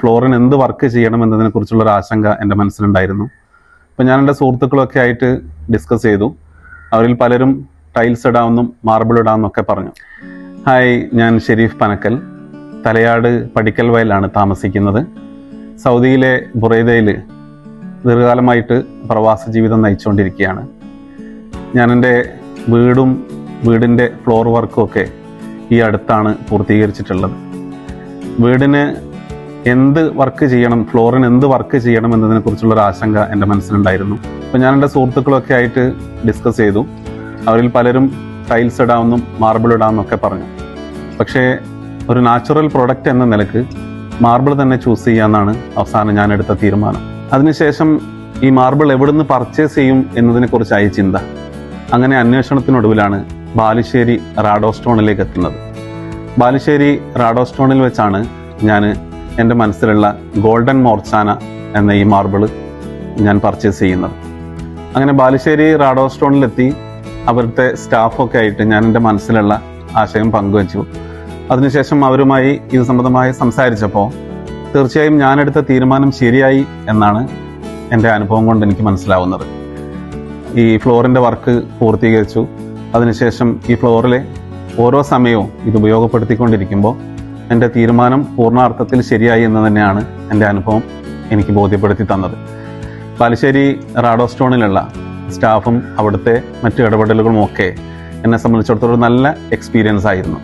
ഫ്ലോറിന് എന്ത് വർക്ക് ചെയ്യണം എന്നതിനെക്കുറിച്ചുള്ളൊരു ആശങ്ക എൻ്റെ മനസ്സിലുണ്ടായിരുന്നു. അപ്പോൾ ഞാൻ എൻ്റെ സുഹൃത്തുക്കളൊക്കെ ആയിട്ട് ഡിസ്കസ് ചെയ്തു. അവരിൽ പലരും ടൈൽസ് ഇടാമെന്നും മാർബിൾ ഇടാമെന്നൊക്കെ പറഞ്ഞു. ഹായ്, ഞാൻ ഷെരീഫ് പനക്കൽ, തലയാട് പടിക്കൽ വയലാണ് താമസിക്കുന്നത്. സൗദിയിലെ ബുറൈദയിൽ ദീർഘകാലമായിട്ട് പ്രവാസ ജീവിതം നയിച്ചുകൊണ്ടിരിക്കുകയാണ്. ഞാൻ എൻ്റെ വീടിൻ്റെ ഫ്ലോർ വർക്കും ഒക്കെ ഈ അടുത്താണ് പൂർത്തീകരിച്ചിട്ടുള്ളത്. വീടിന് എന്ത് വർക്ക് ചെയ്യണം, ഫ്ലോറിന് എന്ത് വർക്ക് ചെയ്യണം എന്നതിനെക്കുറിച്ചുള്ളൊരു ആശങ്ക എൻ്റെ മനസ്സിലുണ്ടായിരുന്നു. അപ്പോൾ ഞാൻ എൻ്റെ സുഹൃത്തുക്കളൊക്കെ ആയിട്ട് ഡിസ്കസ് ചെയ്തു. അവരിൽ പലരും ടൈൽസ് ഇടാമെന്നും മാർബിൾ ഇടാമെന്നൊക്കെ പറഞ്ഞു. പക്ഷേ ഒരു നാച്ചുറൽ പ്രൊഡക്റ്റ് എന്ന നിലക്ക് മാർബിൾ തന്നെ ചൂസ് ചെയ്യാമെന്നാണ് അവസാനം ഞാൻ എടുത്ത തീരുമാനം. അതിനുശേഷം ഈ മാർബിൾ എവിടുന്ന് പർച്ചേസ് ചെയ്യും എന്നതിനെക്കുറിച്ചായി ചിന്ത. അങ്ങനെ അന്വേഷണത്തിനൊടുവിലാണ് ബാലുശ്ശേരി റാഡോ സ്റ്റോണിലേക്ക് എത്തുന്നത്. ബാലുശ്ശേരി റാഡോ സ്റ്റോണിൽ വെച്ചാണ് ഞാൻ എൻ്റെ മനസ്സിലുള്ള ഗോൾഡൻ മോർച്ചാന എന്ന ഈ മാർബിൾ ഞാൻ പർച്ചേസ് ചെയ്യുന്നത്. അങ്ങനെ ബാലുശ്ശേരി റാഡോ സ്റ്റോണിലെത്തി അവരുടെ സ്റ്റാഫൊക്കെ ആയിട്ട് ഞാൻ എൻ്റെ മനസ്സിലുള്ള ആശയം പങ്കുവച്ചു. അതിനുശേഷം അവരുമായി ഇത് സംബന്ധമായി സംസാരിച്ചപ്പോൾ തീർച്ചയായും ഞാനെടുത്ത തീരുമാനം ശരിയായി എന്നാണ് എൻ്റെ അനുഭവം കൊണ്ട് എനിക്ക് മനസ്സിലാവുന്നത്. ഈ ഫ്ലോറിൻ്റെ വർക്ക് പൂർത്തീകരിച്ചു. അതിനുശേഷം ഈ ഫ്ലോറിലെ ഓരോ സമയവും ഇത് ഉപയോഗപ്പെടുത്തിക്കൊണ്ടിരിക്കുമ്പോൾ എൻ്റെ തീരുമാനം പൂർണ്ണാർത്ഥത്തിൽ ശരിയായി എന്ന് തന്നെയാണ് എൻ്റെ അനുഭവം എനിക്ക് ബോധ്യപ്പെടുത്തി തന്നത്. ബാലുശ്ശേരി റാഡോ സ്റ്റോണിലുള്ള സ്റ്റാഫും അവിടുത്തെ മറ്റു ഇടപെടലുകളും ഒക്കെ എന്നെ സംബന്ധിച്ചിടത്തോളം നല്ല എക്സ്പീരിയൻസ് ആയിരുന്നു.